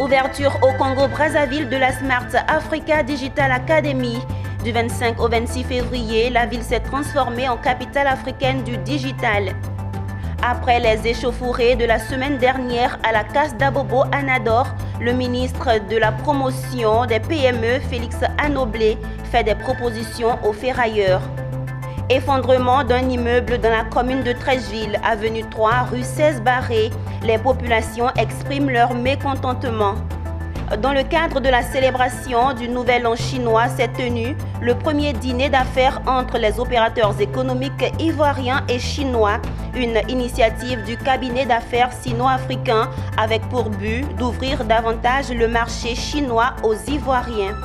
Ouverture au Congo-Brazzaville de la Smart Africa Digital Academy. Du 25 au 26 février, la ville s'est transformée en capitale africaine du digital. Après les échauffourées de la semaine dernière à la Casse d'Abobo Anador, le ministre de la Promotion des PME, Félix Anoblé, fait des propositions aux ferrailleurs. Effondrement d'un immeuble dans la commune de Treichville, avenue 3, rue 16 Barré. Les populations expriment leur mécontentement. Dans le cadre de la célébration du Nouvel An chinois s'est tenu le premier dîner d'affaires entre les opérateurs économiques ivoiriens et chinois, une initiative du cabinet d'affaires sino-africain avec pour but d'ouvrir davantage le marché chinois aux Ivoiriens.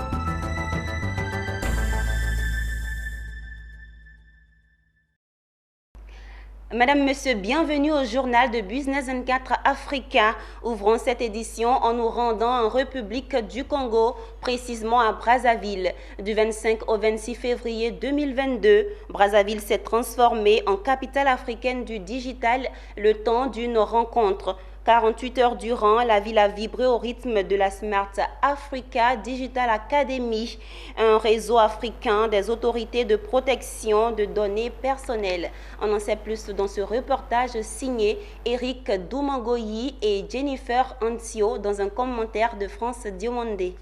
Madame, Monsieur, bienvenue au journal de Business 24 Africa. Ouvrons cette édition en nous rendant en République du Congo, précisément à Brazzaville. Du 25 au 26 février 2022, Brazzaville s'est transformée en capitale africaine du digital le temps d'une rencontre. 48 heures durant, la ville a vibré au rythme de la Smart Africa Digital Academy, un réseau africain des autorités de protection de données personnelles. On en sait plus dans ce reportage signé Eric Doumangoyi et Jennifer Antio dans un commentaire de France Diomandé.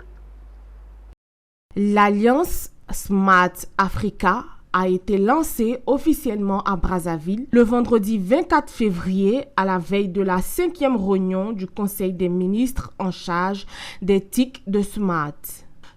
L'Alliance Smart Africa a été lancée officiellement à Brazzaville le vendredi 24 février à la veille de la 5e réunion du Conseil des ministres en charge des TIC de Smart.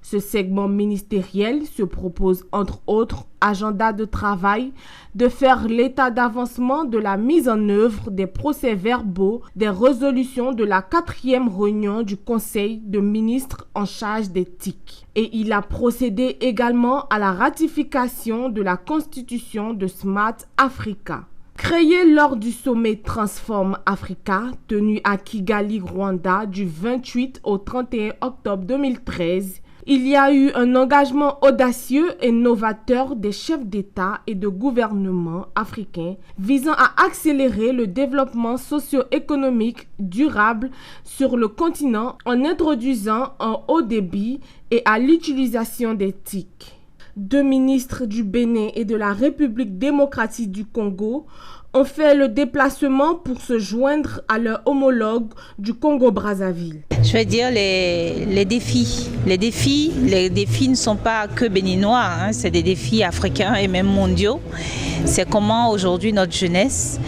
Ce segment ministériel se propose, entre autres agendas de travail, de faire l'état d'avancement de la mise en œuvre des procès-verbaux des résolutions de la 4e réunion du Conseil de ministres en charge des TIC. Et il a procédé également à la ratification de la constitution de Smart Africa. Créé lors du sommet Transform Africa, tenu à Kigali, Rwanda, du 28 au 31 octobre 2013, il y a eu un engagement audacieux et novateur des chefs d'État et de gouvernement africains visant à accélérer le développement socio-économique durable sur le continent en introduisant un haut débit et à l'utilisation des TIC. 2 ministres du Bénin et de la République démocratique du Congo ont fait le déplacement pour se joindre à leur homologue du Congo-Brazzaville. Je vais dire les défis. Les défis ne sont pas que béninois, c'est des défis africains et même mondiaux. C'est comment aujourd'hui notre jeunesse,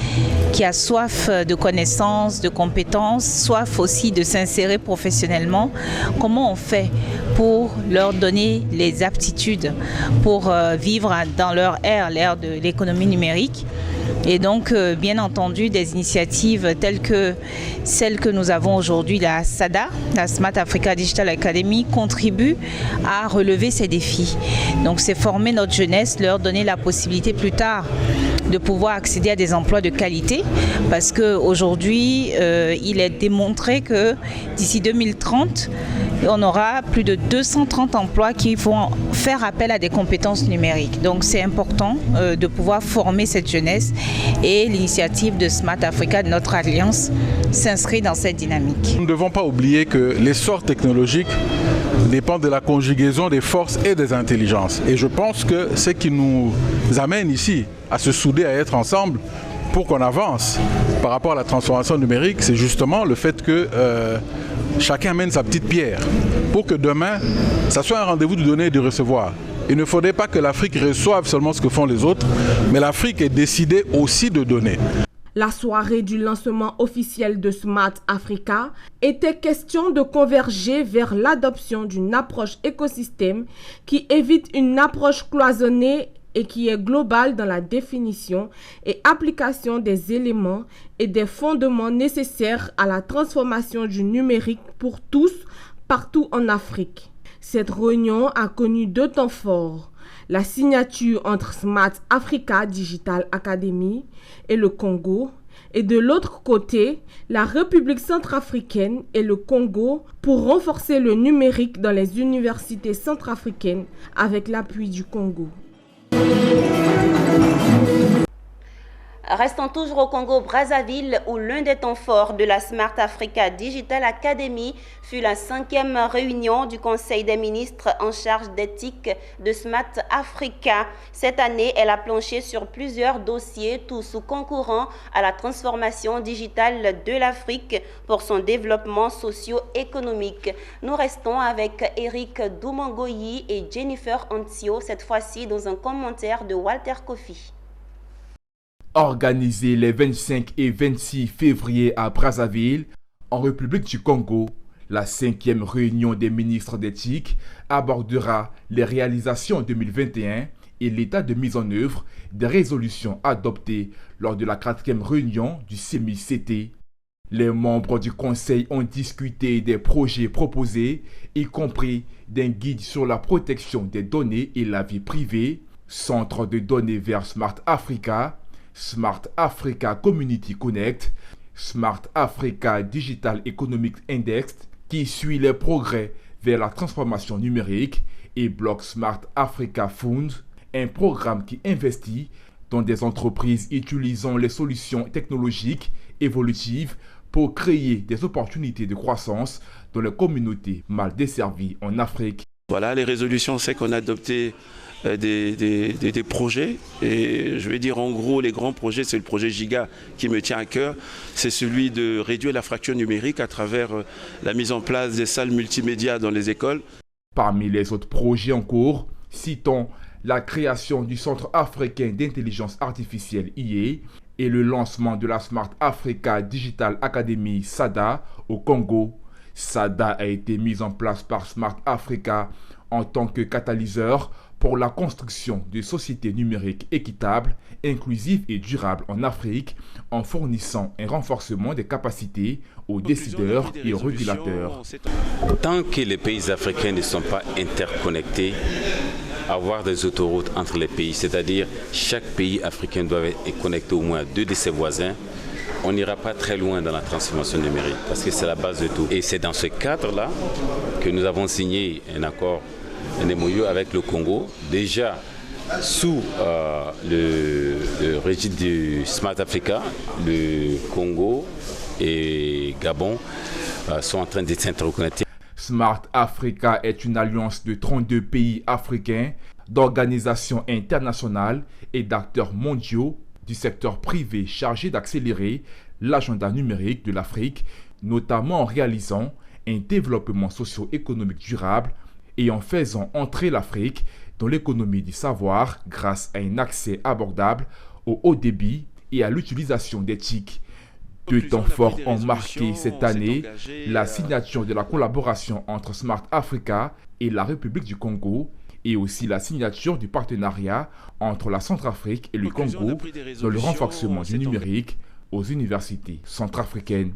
qui a soif de connaissances, de compétences, soif aussi de s'insérer professionnellement, comment on fait pour leur donner les aptitudes pour vivre dans leur ère, l'ère de l'économie numérique. Et donc, bien entendu, des initiatives telles que celles que nous avons aujourd'hui, la SADA, la Smart Africa Digital Academy, contribuent à relever ces défis. Donc, c'est former notre jeunesse, leur donner la possibilité plus tard de pouvoir accéder à des emplois de qualité, parce qu'aujourd'hui, il est démontré que d'ici 2030, on aura plus de 230 emplois qui vont faire appel à des compétences numériques. Donc c'est important de pouvoir former cette jeunesse et l'initiative de Smart Africa de notre alliance s'inscrit dans cette dynamique. Nous ne devons pas oublier que l'essor technologique dépend de la conjugaison des forces et des intelligences. Et je pense que ce qui nous amène ici à se souder, à être ensemble pour qu'on avance par rapport à la transformation numérique, c'est justement le fait que chacun amène sa petite pierre pour que demain, ça soit un rendez-vous de donner et de recevoir. Il ne faudrait pas que l'Afrique reçoive seulement ce que font les autres, mais l'Afrique est décidée aussi de donner. La soirée du lancement officiel de Smart Africa était question de converger vers l'adoption d'une approche écosystème qui évite une approche cloisonnée et qui est globale dans la définition et application des éléments et des fondements nécessaires à la transformation du numérique pour tous, partout en Afrique. Cette réunion a connu 2 temps forts. La signature entre Smart Africa Digital Academy et le Congo, et de l'autre côté, la République centrafricaine et le Congo pour renforcer le numérique dans les universités centrafricaines avec l'appui du Congo. Restons toujours au Congo-Brazzaville où l'un des temps forts de la Smart Africa Digital Academy fut la 5e réunion du Conseil des ministres en charge d'éthique de Smart Africa. Cette année, elle a planché sur plusieurs dossiers, tous concourant à la transformation digitale de l'Afrique pour son développement socio-économique. Nous restons avec Eric Doumangoyi et Jennifer Antio, cette fois-ci dans un commentaire de Walter Kofi. Organisée les 25 et 26 février à Brazzaville, en République du Congo, la 5e réunion des ministres d'éthique abordera les réalisations 2021 et l'état de mise en œuvre des résolutions adoptées lors de la 4e réunion du CEMI-CT. Les membres du Conseil ont discuté des projets proposés, y compris d'un guide sur la protection des données et la vie privée, centre de données vers Smart Africa, Smart Africa Community Connect, Smart Africa Digital Economic Index, qui suit les progrès vers la transformation numérique, et Block Smart Africa Fund, un programme qui investit dans des entreprises utilisant les solutions technologiques évolutives pour créer des opportunités de croissance dans les communautés mal desservies en Afrique. Voilà, les résolutions, c'est qu'on a adopté des projets, et je vais dire en gros les grands projets, c'est le projet Giga qui me tient à cœur, c'est celui de réduire la fracture numérique à travers la mise en place des salles multimédia dans les écoles. Parmi les autres projets en cours, citons la création du Centre africain d'intelligence artificielle (IE) et le lancement de la Smart Africa Digital Academy SADA au Congo. SADA a été mise en place par Smart Africa en tant que catalyseur pour la construction de sociétés numériques équitables, inclusives et durables en Afrique, en fournissant un renforcement des capacités aux décideurs et aux régulateurs. Tant que les pays africains ne sont pas interconnectés, avoir des autoroutes entre les pays, c'est-à-dire chaque pays africain doit être connecté au moins à 2 de ses voisins, on n'ira pas très loin dans la transformation numérique, parce que c'est la base de tout. Et c'est dans ce cadre-là que nous avons signé un accord, un MOU avec le Congo, déjà sous le régime du Smart Africa. Le Congo et Gabon sont en train de s'interconnecter. Smart Africa est une alliance de 32 pays africains, d'organisations internationales et d'acteurs mondiaux du secteur privé chargés d'accélérer l'agenda numérique de l'Afrique, notamment en réalisant un développement socio-économique durable et en faisant entrer l'Afrique dans l'économie du savoir grâce à un accès abordable au haut débit et à l'utilisation d'éthique. 2 temps forts ont marqué cette année la signature de la collaboration entre Smart Africa et la République du Congo, et aussi la signature du partenariat entre la Centrafrique et le Congo dans le renforcement du numérique aux universités centrafricaines.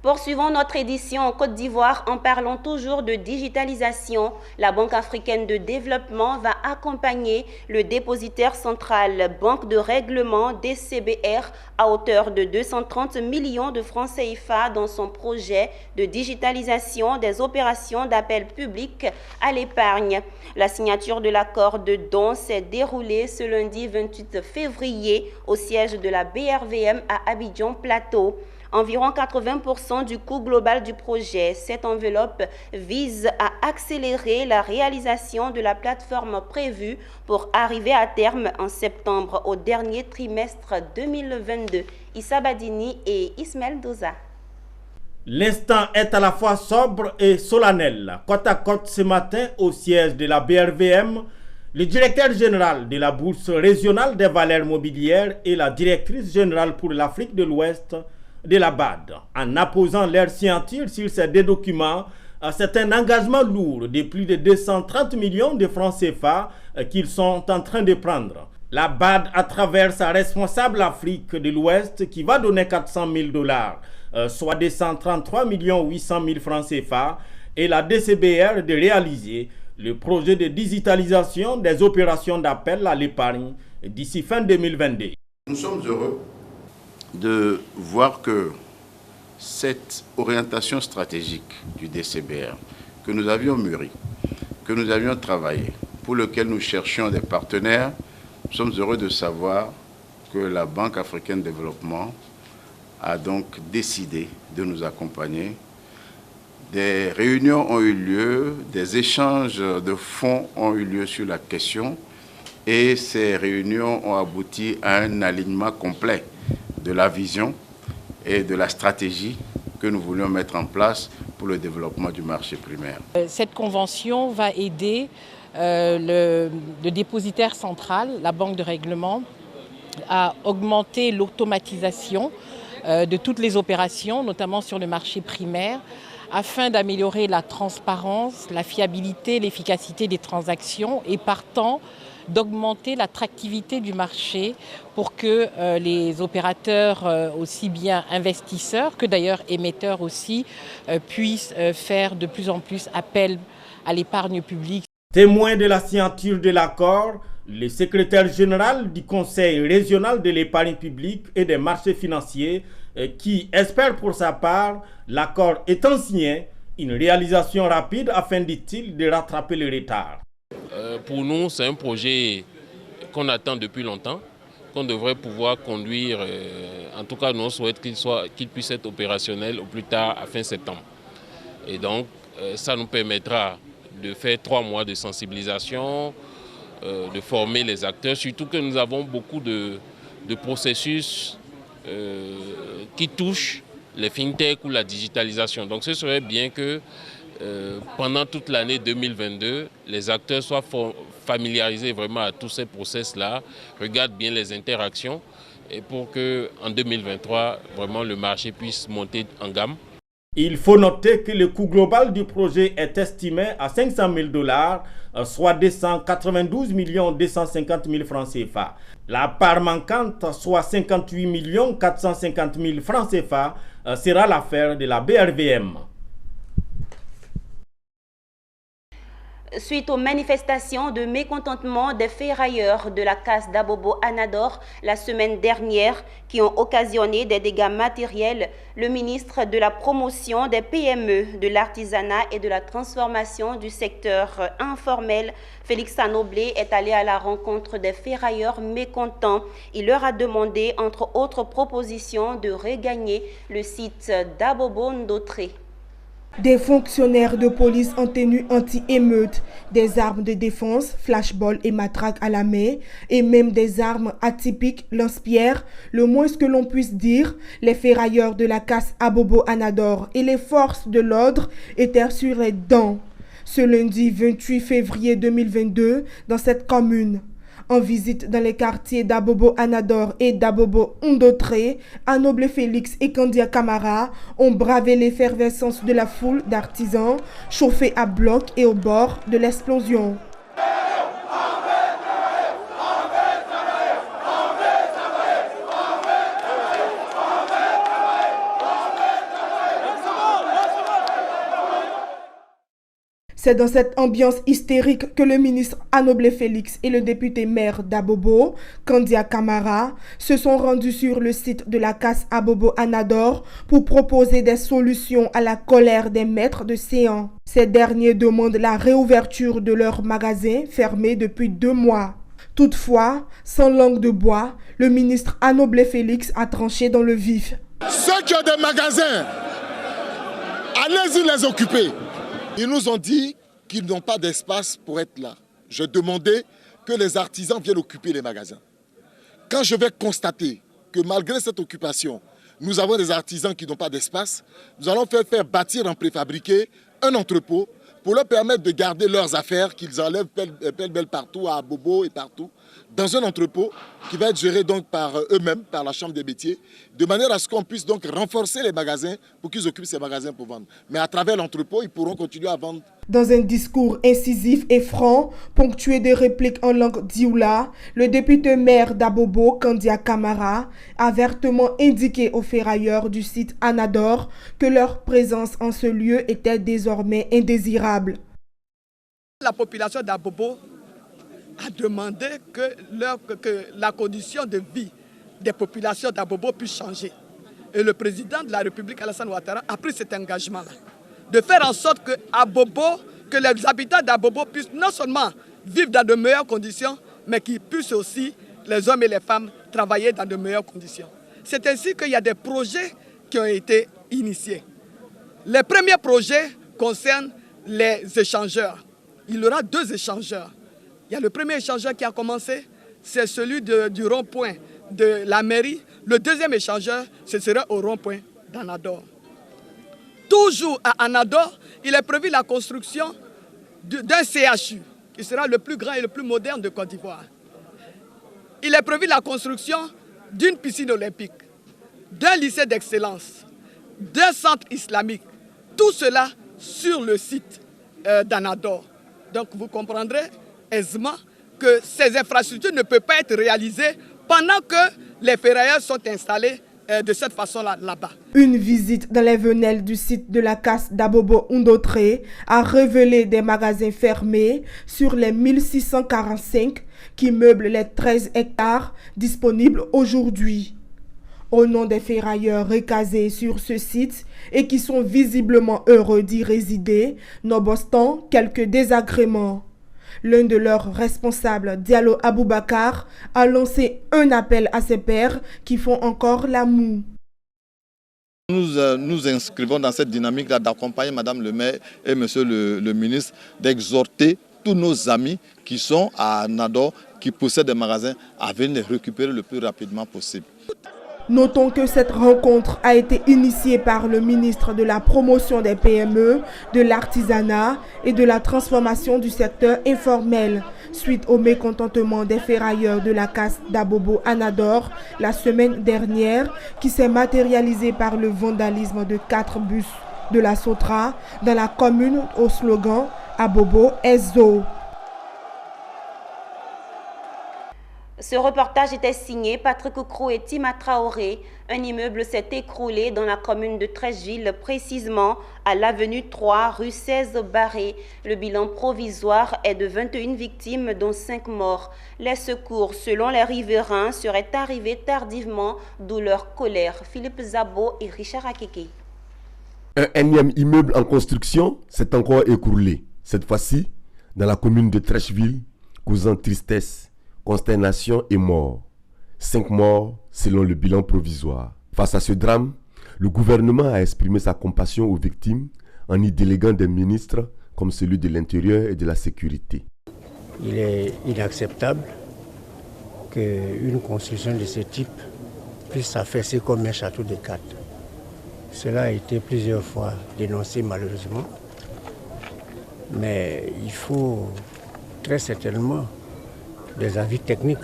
Poursuivons notre édition en Côte d'Ivoire en parlant toujours de digitalisation. La Banque africaine de développement va accompagner le dépositaire central Banque de règlement DCBR à hauteur de 230 millions de francs CFA dans son projet de digitalisation des opérations d'appel public à l'épargne. La signature de l'accord de don s'est déroulée ce lundi 28 février au siège de la BRVM à Abidjan Plateau. Environ 80% du coût global du projet. Cette enveloppe vise à accélérer la réalisation de la plateforme prévue pour arriver à terme en septembre au dernier trimestre 2022. Issa Badini et Ismaël Doza. L'instant est à la fois sobre et solennel. Côte à côte ce matin au siège de la BRVM, le directeur général de la Bourse régionale des valeurs mobilières et la directrice générale pour l'Afrique de l'Ouest de la BAD, en apposant leur signature sur ces 2 documents, c'est un engagement lourd de plus de 230 millions de francs CFA qu'ils sont en train de prendre. La BAD, à travers sa responsable Afrique de l'Ouest, qui va donner 400 000 $, soit 233 800 000 francs CFA, et la DCBR de réaliser le projet de digitalisation des opérations d'appel à l'épargne d'ici fin 2022. Nous sommes heureux de voir que cette orientation stratégique du DCBR que nous avions mûri, que nous avions travaillé, pour lequel nous cherchions des partenaires, nous sommes heureux de savoir que la Banque africaine de développement a donc décidé de nous accompagner. Des réunions ont eu lieu, des échanges de fonds ont eu lieu sur la question et ces réunions ont abouti à un alignement complet de la vision et de la stratégie que nous voulions mettre en place pour le développement du marché primaire. Cette convention va aider le dépositaire central, la banque de règlement, à augmenter l'automatisation de toutes les opérations, notamment sur le marché primaire, afin d'améliorer la transparence, la fiabilité, l'efficacité des transactions et partant d'augmenter l'attractivité du marché pour que les opérateurs, aussi bien investisseurs que d'ailleurs émetteurs aussi, puissent faire de plus en plus appel à l'épargne publique. Témoin de la signature de l'accord, le secrétaire général du Conseil régional de l'épargne publique et des marchés financiers qui espère pour sa part, l'accord étant signé, une réalisation rapide afin, dit-il, de rattraper le retard. Pour nous, c'est un projet qu'on attend depuis longtemps, qu'on devrait pouvoir conduire, en tout cas nous on souhaite qu'il puisse être opérationnel au plus tard à fin septembre. Et donc ça nous permettra de faire 3 mois de sensibilisation, de former les acteurs, surtout que nous avons beaucoup de processus qui touchent les fintech ou la digitalisation. Donc ce serait bien que pendant toute l'année 2022, les acteurs soient familiarisés vraiment à tous ces process-là, regardent bien les interactions et pour qu'en 2023, vraiment le marché puisse monter en gamme. Il faut noter que le coût global du projet est estimé à 500 000 $, soit 292 250 000 francs CFA. La part manquante, soit 58 450 000 francs CFA, sera l'affaire de la BRVM. Suite aux manifestations de mécontentement des ferrailleurs de la casse d'Abobo-Anador la semaine dernière qui ont occasionné des dégâts matériels, le ministre de la Promotion des PME, de l'artisanat et de la transformation du secteur informel, Félix Sanoblé, est allé à la rencontre des ferrailleurs mécontents. Il leur a demandé, entre autres propositions, de regagner le site d'Abobo-Ndotré. Des fonctionnaires de police en tenue anti-émeute, des armes de défense, flashball et matraque à la main, et même des armes atypiques, lance-pierre, le moins que l'on puisse dire, les ferrailleurs de la casse Abobo-Anador et les forces de l'ordre étaient sur les dents. Ce lundi 28 février 2022, dans cette commune. En visite dans les quartiers d'Abobo-Anador et d'Abobo-Ndotré, Anoble Félix et Kandia Camara ont bravé l'effervescence de la foule d'artisans chauffés à bloc et au bord de l'explosion. C'est dans cette ambiance hystérique que le ministre Anoble Félix et le député maire d'Abobo, Kandia Camara, se sont rendus sur le site de la casse Abobo-Anador pour proposer des solutions à la colère des maîtres de séance. Ces derniers demandent la réouverture de leurs magasins fermés depuis 2 mois. Toutefois, sans langue de bois, le ministre Anoble Félix a tranché dans le vif. Ceux qui ont des magasins, allez-y les occuper. Ils nous ont dit qu'ils n'ont pas d'espace pour être là. Je demandais que les artisans viennent occuper les magasins. Quand je vais constater que malgré cette occupation, nous avons des artisans qui n'ont pas d'espace, nous allons faire bâtir en préfabriqué un entrepôt pour leur permettre de garder leurs affaires qu'ils enlèvent pêle-mêle partout, à Bobo et partout, dans un entrepôt qui va être géré donc par eux-mêmes, par la Chambre des métiers, de manière à ce qu'on puisse donc renforcer les magasins pour qu'ils occupent ces magasins pour vendre. Mais à travers l'entrepôt, ils pourront continuer à vendre. Dans un discours incisif et franc, ponctué de répliques en langue dioula, le député maire d'Abobo, Kandia Camara, a vertement indiqué aux ferrailleurs du site Anador que leur présence en ce lieu était désormais indésirable. La population d'Abobo a demandé que la condition de vie des populations d'Abobo puisse changer. Et le président de la République, Alassane Ouattara, a pris cet engagement-là, de faire en sorte que les habitants d'Abobo puissent non seulement vivre dans de meilleures conditions, mais qu'ils puissent aussi les hommes et les femmes travailler dans de meilleures conditions. C'est ainsi qu'il y a des projets qui ont été initiés. Les premiers projets concernent les échangeurs. Il y aura 2 échangeurs. Il y a le premier échangeur qui a commencé, c'est celui du rond-point de la mairie. Le deuxième échangeur, ce sera au rond-point d'Anador. Toujours à Anador, il est prévu la construction d'un CHU, qui sera le plus grand et le plus moderne de Côte d'Ivoire. Il est prévu la construction d'une piscine olympique, d'un lycée d'excellence, d'un centre islamique. Tout cela sur le site d'Anador. Donc vous comprendrez aisément que ces infrastructures ne peuvent pas être réalisées pendant que les ferrailleurs sont installés de cette façon-là, là-bas. Une visite dans les venelles du site de la casse d'Abobo Undotré a révélé des magasins fermés sur les 1645 qui meublent les 13 hectares disponibles aujourd'hui. Au nom des ferrailleurs recasés sur ce site et qui sont visiblement heureux d'y résider, nonobstant quelques désagréments. L'un de leurs responsables, Diallo Aboubakar, a lancé un appel à ses pairs qui font encore la moue. Nous nous inscrivons dans cette dynamique-là d'accompagner Madame le maire et Monsieur le ministre, d'exhorter tous nos amis qui sont à Nador, qui possèdent des magasins, à venir les récupérer le plus rapidement possible. Notons que cette rencontre a été initiée par le ministre de la promotion des PME, de l'artisanat et de la transformation du secteur informel, suite au mécontentement des ferrailleurs de la casse d'Abobo Anador la semaine dernière, qui s'est matérialisé par le vandalisme de 4 bus de la Sotra dans la commune au slogan Abobo Ezo. Ce reportage était signé Patrick Okrou et Tima Traoré. Un immeuble s'est écroulé dans la commune de Treichville, précisément à l'avenue 3, rue 16 Barré. Le bilan provisoire est de 21 victimes, dont 5 morts. Les secours, selon les riverains, seraient arrivés tardivement, d'où leur colère. Philippe Zabo et Richard Akeke. Un énième immeuble en construction s'est encore écroulé. Cette fois-ci, dans la commune de Treichville, causant tristesse, consternation et mort. 5 morts selon le bilan provisoire. Face à ce drame, le gouvernement a exprimé sa compassion aux victimes en y déléguant des ministres comme celui de l'Intérieur et de la Sécurité. Il est inacceptable qu'une construction de ce type puisse s'affaisser comme un château de cartes. Cela a été plusieurs fois dénoncé malheureusement, mais il faut très certainement des avis techniques,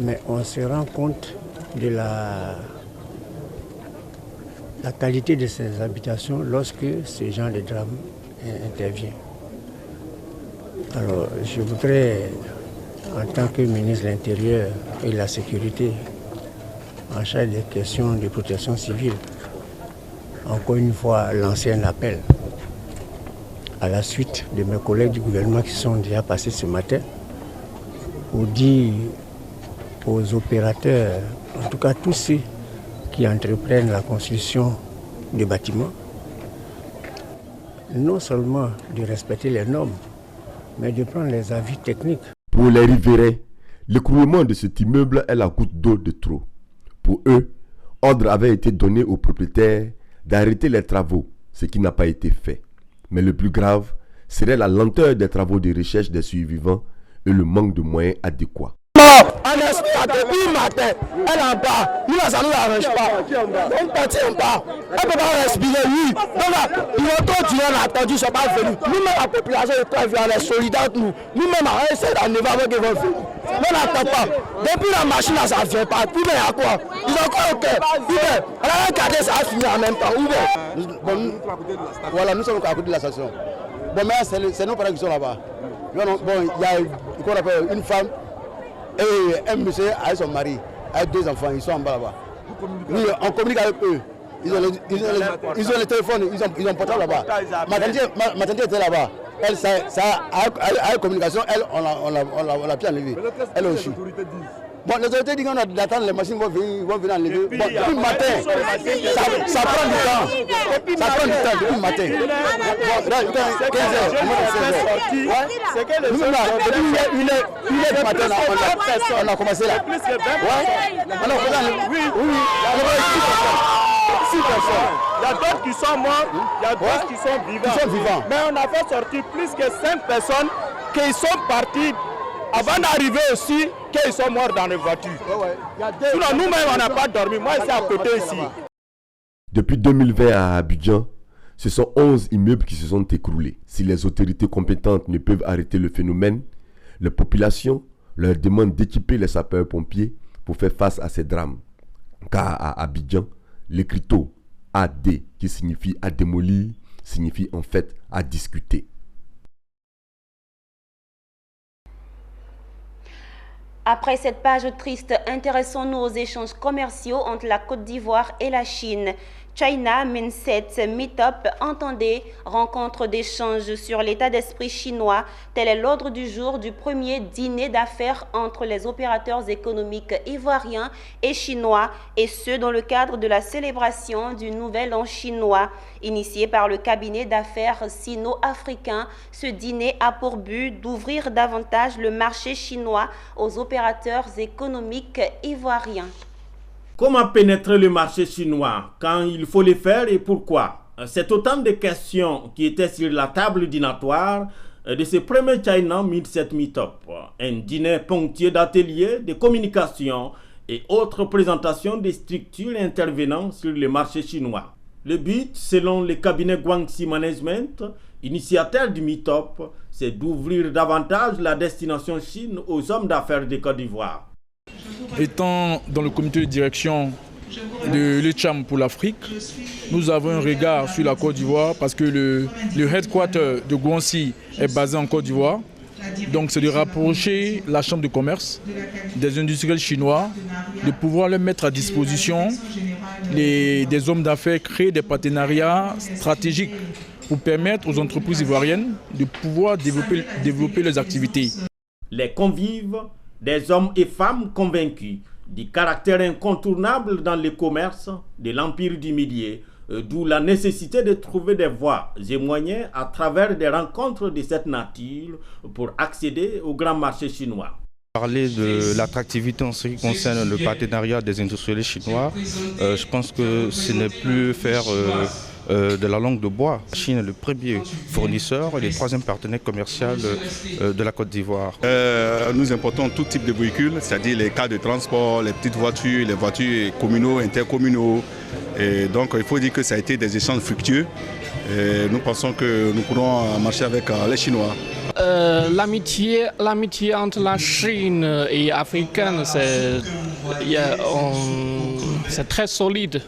mais on se rend compte de la qualité de ces habitations lorsque ce genre de drame intervient. Alors je voudrais, en tant que ministre de l'Intérieur et de la Sécurité, en charge des questions de protection civile, encore une fois lancer un appel à la suite de mes collègues du gouvernement qui sont déjà passés ce matin, pour dire aux opérateurs, en tout cas tous ceux qui entreprennent la construction de bâtiments, non seulement de respecter les normes, mais de prendre les avis techniques. Pour les riverains, l'écroulement de cet immeuble est la goutte d'eau de trop. Pour eux, ordre avait été donné aux propriétaires d'arrêter les travaux, ce qui n'a pas été fait. Mais le plus grave serait la lenteur des travaux de recherche des survivants et le manque de moyens adéquats. On espère depuis matin, elle en bas, nous ça ne nous arrange pas. On partit en bas, elle ne peut pas respirer, oui. Donc là, ils vont continuer à attendre, ils ne sont pas venus. Nous-mêmes, la population de Treichville, on est solidaires de nous. Nous-mêmes, on essaie d'enlever avant qu'ils vont venir. On n'attend pas. Depuis la machine, ça ne vient pas. Puis, il y a quoi? Ils ont encore un cœur. On a regardé, ça a fini en même temps. Voilà, nous sommes à côté de la station. Bon, mais c'est nos parents qui sont là-bas. Bon, il y a une femme et un monsieur avec son mari, avec 2 enfants, ils sont en bas là-bas. Oui, on communique avec eux. Ils ont les téléphones, ils ont portable là-bas. Ma tante était là-bas. Elle, ça a communication, elle, on l'a bien enlevée. Elle aussi. Bon, les autorités disent qu'on a d'attendre, les machines vont venir enlever. Bon, depuis le matin, ça prend du temps. Ça prend du temps depuis le matin. Bon, 15h, c'est que nous, là, depuis 1h du matin, on a commencé là. Oui, Il y a d'autres qui sont morts, il y a d'autres qui sont vivants. Mais on a fait sortir plus que 5 personnes qui sont parties avant d'arriver aussi, qu'ils sont morts dans les voitures. Sinon, nous-mêmes, on n'a pas dormi. Moi, c'est à côté ici. Depuis 2020 à Abidjan, ce sont 11 immeubles qui se sont écroulés. Si les autorités compétentes ne peuvent arrêter le phénomène, la population leur demande d'équiper les sapeurs-pompiers pour faire face à ces drames. Car à Abidjan, l'écriteau AD, qui signifie à démolir, signifie en fait à discuter. Après cette page triste, intéressons-nous aux échanges commerciaux entre la Côte d'Ivoire et la Chine. China Mindset Meetup, entendez, rencontre d'échanges sur l'état d'esprit chinois. Tel est l'ordre du jour du premier dîner d'affaires entre les opérateurs économiques ivoiriens et chinois, et ce dans le cadre de la célébration du Nouvel An chinois. Initié par le cabinet d'affaires sino-africain, ce dîner a pour but d'ouvrir davantage le marché chinois aux opérateurs économiques ivoiriens. Comment pénétrer le marché chinois? Quand il faut le faire et pourquoi? C'est autant de questions qui étaient sur la table dînatoire de ce premier China Mindset Meetup. Un dîner ponctué d'ateliers, de communication et autres présentations des structures intervenant sur le marché chinois. Le but, selon le cabinet Guangxi Management, initiateur du Meetup, c'est d'ouvrir davantage la destination Chine aux hommes d'affaires de Côte d'Ivoire. Étant dans le comité de direction de l'ECHAM pour l'Afrique, nous avons un regard sur la Côte d'Ivoire parce que le headquarter de Guangxi est basé en Côte d'Ivoire. Donc c'est de rapprocher la chambre de commerce des industriels chinois, de pouvoir leur mettre à disposition des hommes d'affaires, créer des partenariats stratégiques pour permettre aux entreprises ivoiriennes de pouvoir développer leurs activités. Les convives, des hommes et femmes convaincus du caractère incontournable dans le commerce de l'Empire du Milieu, d'où la nécessité de trouver des voies et moyens à travers des rencontres de cette nature pour accéder au grand marché chinois. Parler de l'attractivité en ce qui concerne le partenariat des industriels chinois, je pense que ce n'est plus faire de la langue de bois. La Chine est le premier fournisseur et le troisième partenaire commercial de la Côte d'Ivoire. Nous importons tout type de véhicules, c'est-à-dire les cars de transport, les petites voitures, les voitures communaux, intercommunaux. Et donc il faut dire que ça a été des échanges fructueux. Et nous pensons que nous pourrons marcher avec les Chinois. L'amitié entre la Chine et l'Africaine, c'est très solide.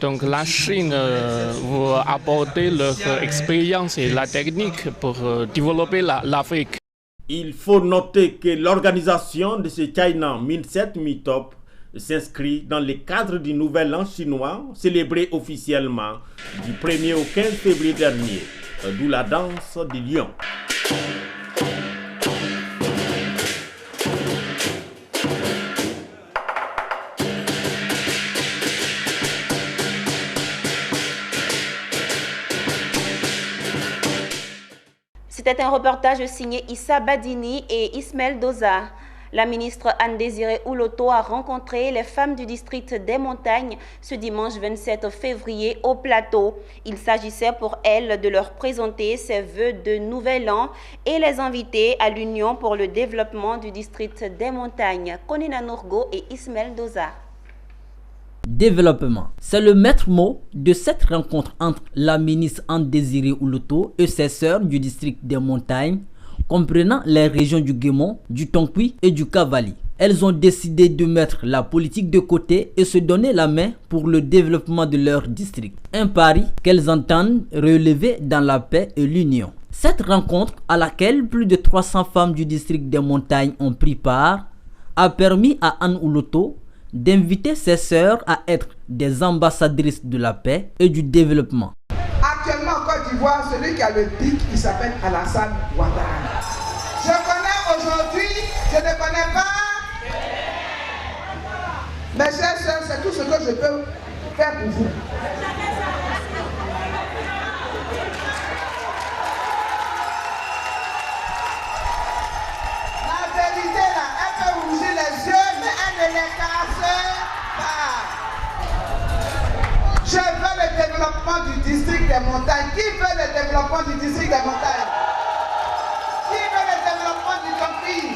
Donc la Chine va aborder leur expérience et la technique pour développer l'Afrique. Il faut noter que l'organisation de ce China Mindset Meetup s'inscrit dans le cadre du Nouvel An chinois, célébré officiellement du 1er au 15 février dernier, d'où la danse du lion. C'était un reportage signé Issa Badini et Ismaël Doza. La ministre Anne-Désirée Ouloto a rencontré les femmes du district des Montagnes ce dimanche 27 février au Plateau. Il s'agissait pour elles de leur présenter ses vœux de nouvel an et les inviter à l'Union pour le développement du district des Montagnes. Konina Nourgo et Ismaël Doza. Développement. C'est le maître mot de cette rencontre entre la ministre Anne-Désirée Ouloto et ses sœurs du district des Montagnes, comprenant les régions du Guémon, du Tonkui et du Cavali. Elles ont décidé de mettre la politique de côté et se donner la main pour le développement de leur district. Un pari qu'elles entendent relever dans la paix et l'union. Cette rencontre, à laquelle plus de 300 femmes du district des Montagnes ont pris part, a permis à Anne Ouloto d'inviter ses sœurs à être des ambassadrices de la paix et du développement. Actuellement en Côte d'Ivoire, celui qui a le pic, il s'appelle Alassane Ouattara. Je connais aujourd'hui, je ne connais pas. Mes chers sœurs, c'est tout ce que je peux faire pour vous. La vérité là, elle peut rougir les yeux, mais elle ne les casse pas. Je veux le développement du district des montagnes. Qui veut le développement du district des montagnes? Qui veut le développement du Tompi?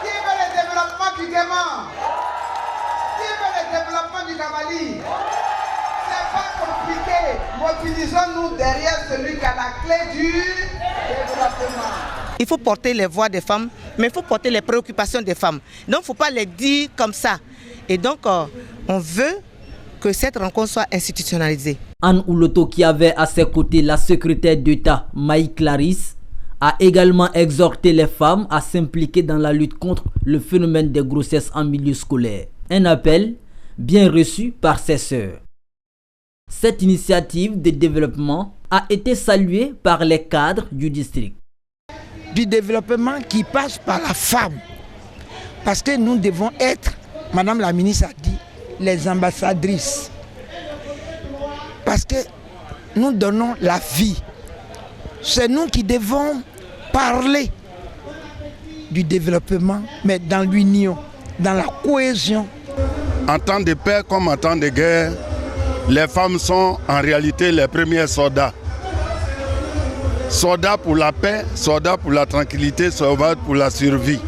Qui veut le développement du Guéman? Qui veut le développement du Kavali? C'est pas compliqué. Mobilisons-nous derrière celui qui a la clé du développement. Il faut porter les voix des femmes, mais il faut porter les préoccupations des femmes. Donc il ne faut pas les dire comme ça. Et donc on veut que cette rencontre soit institutionnalisée. Anne Ouloto, qui avait à ses côtés la secrétaire d'État Maï Clarisse, a également exhorté les femmes à s'impliquer dans la lutte contre le phénomène des grossesses en milieu scolaire. Un appel bien reçu par ses sœurs. Cette initiative de développement a été saluée par les cadres du district. Du développement qui passe par la femme. Parce que nous devons être, Madame la ministre a dit, les ambassadrices. Parce que nous donnons la vie. C'est nous qui devons parler du développement, mais dans l'union, dans la cohésion. En temps de paix comme en temps de guerre, les femmes sont en réalité les premiers soldats. Soldats pour la paix, soldats pour la tranquillité, soldats pour la survie.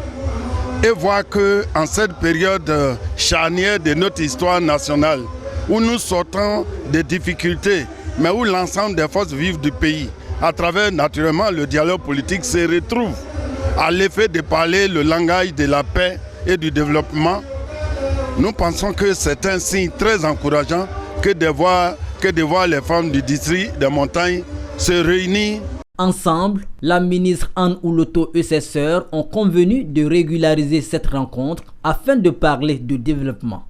Et voir qu'en cette période charnière de notre histoire nationale, où nous sortons des difficultés, mais où l'ensemble des forces vives du pays, à travers naturellement le dialogue politique, se retrouvent à l'effet de parler le langage de la paix et du développement, nous pensons que c'est un signe très encourageant que de voir les femmes du district des montagnes se réunir. Ensemble, la ministre Anne Ouloto et ses sœurs ont convenu de régulariser cette rencontre afin de parler de développement.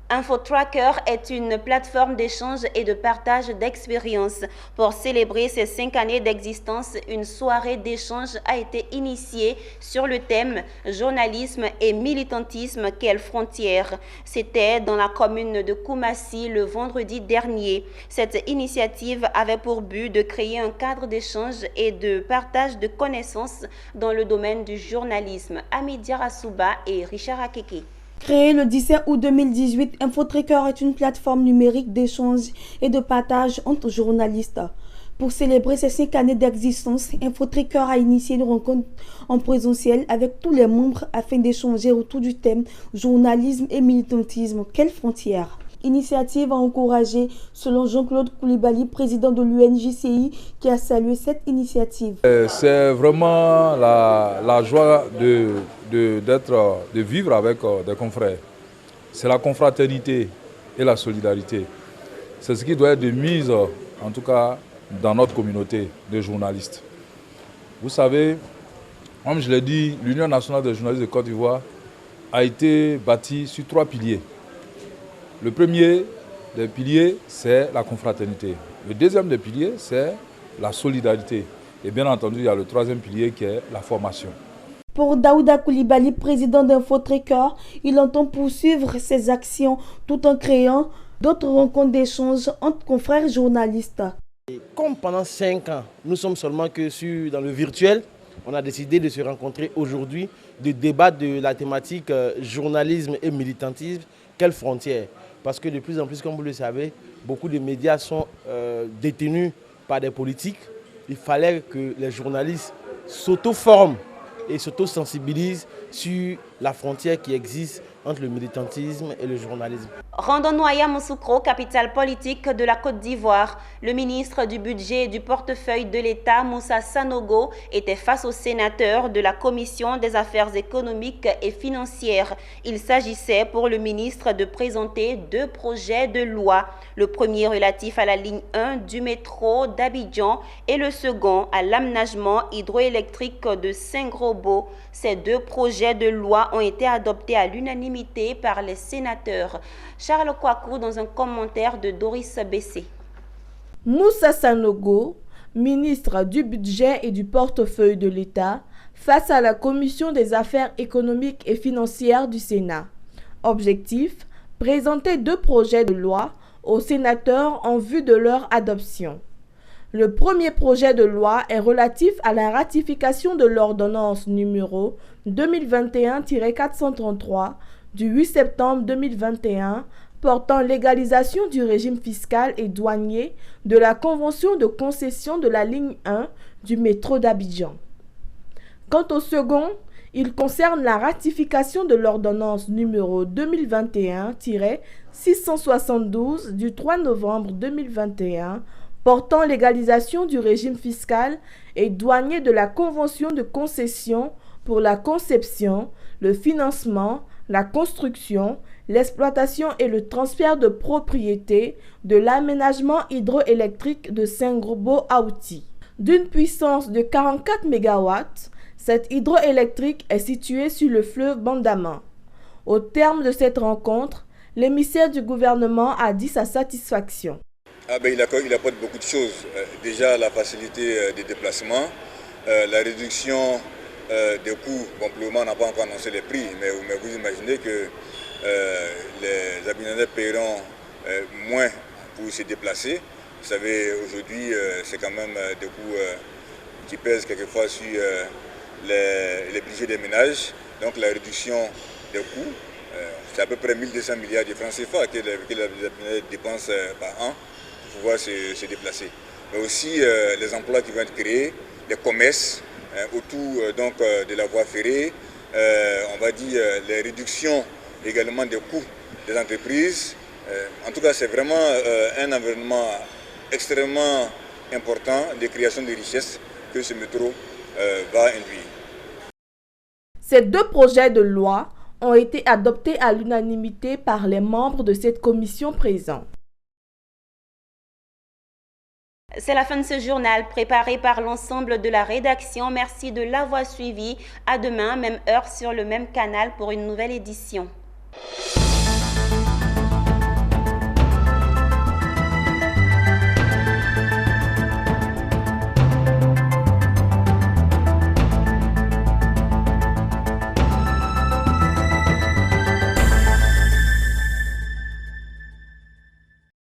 InfoTracker est une plateforme d'échange et de partage d'expériences. Pour célébrer ses 5 années d'existence, une soirée d'échange a été initiée sur le thème « Journalisme et militantisme, quelles frontières ?» C'était dans la commune de Koumassi le vendredi dernier. Cette initiative avait pour but de créer un cadre d'échange et de partage de connaissances dans le domaine du journalisme. Amidia Rassouba et Richard Akeke. Créée le 17 août 2018, InfoTracker est une plateforme numérique d'échange et de partage entre journalistes. Pour célébrer ses 5 années d'existence, InfoTracker a initié une rencontre en présentiel avec tous les membres afin d'échanger autour du thème « Journalisme et militantisme, quelles frontières ?» Initiative à encourager, selon Jean-Claude Koulibaly, président de l'UNJCI, qui a salué cette initiative. C'est vraiment la joie de vivre avec des confrères. C'est la confraternité et la solidarité. C'est ce qui doit être de mise, en tout cas, dans notre communauté de journalistes. Vous savez, comme je l'ai dit, l'Union nationale des journalistes de Côte d'Ivoire a été bâtie sur 3 piliers. Le premier des piliers, c'est la confraternité. Le deuxième des piliers, c'est la solidarité. Et bien entendu, il y a le 3e pilier qui est la formation. Pour Daouda Koulibaly, président d'InfoTracker, il entend poursuivre ses actions tout en créant d'autres rencontres d'échange entre confrères journalistes. Et comme pendant 5 ans, nous sommes seulement que dans le virtuel, on a décidé de se rencontrer aujourd'hui, de débattre de la thématique journalisme et militantisme, quelles frontières? Parce que de plus en plus, comme vous le savez, beaucoup de médias sont détenus par des politiques. Il fallait que les journalistes s'auto-forment et s'auto-sensibilisent sur la frontière qui existe entre le militantisme et le journalisme. Rendons-nous à Yamoussoukro, capitale politique de la Côte d'Ivoire. Le ministre du Budget et du Portefeuille de l'État, Moussa Sanogo, était face aux sénateurs de la Commission des Affaires économiques et financières. Il s'agissait pour le ministre de présenter 2 projets de loi. Le premier relatif à la ligne 1 du métro d'Abidjan et le second à l'aménagement hydroélectrique de Saint-Grobo. Ces 2 projets de loi ont été adoptés à l'unanimité par les sénateurs. Charles Kouakou dans un commentaire de Doris Bessé. Moussa Sanogo, ministre du Budget et du Portefeuille de l'État, face à la Commission des affaires économiques et financières du Sénat. Objectif, présenter 2 projets de loi aux sénateurs en vue de leur adoption. Le premier projet de loi est relatif à la ratification de l'ordonnance numéro 2021-433 du 8 septembre 2021 portant légalisation du régime fiscal et douanier de la convention de concession de la ligne 1 du métro d'Abidjan. Quant au second, il concerne la ratification de l'ordonnance numéro 2021-672 du 3 novembre 2021 portant légalisation du régime fiscal et douanier de la convention de concession pour la conception, le financement, la construction, l'exploitation et le transfert de propriété de l'aménagement hydroélectrique de Saint-Grobo-Aouti. D'une puissance de 44 MW, cette hydroélectrique est située sur le fleuve Bandama. Au terme de cette rencontre, l'émissaire du gouvernement a dit sa satisfaction. Il apporte beaucoup de choses. Déjà la facilité des déplacements, la réduction des coûts. Bon, pour le moment, on n'a pas encore annoncé les prix, mais vous imaginez que les Abidjanais paieront moins pour se déplacer. Vous savez, aujourd'hui, c'est quand même des coûts qui pèsent quelquefois sur les budgets des ménages. Donc la réduction des coûts, c'est à peu près 1200 milliards de francs CFA que les Abidjanais dépensent par an pour pouvoir se déplacer. Mais aussi les emplois qui vont être créés, les commerces autour de la voie ferrée, on va dire les réductions également des coûts des entreprises. En tout cas, c'est vraiment un environnement extrêmement important de création de richesses que ce métro va induire. Ces 2 projets de loi ont été adoptés à l'unanimité par les membres de cette commission présente. C'est la fin de ce journal préparé par l'ensemble de la rédaction. Merci de l'avoir suivi. À demain, même heure sur le même canal pour une nouvelle édition.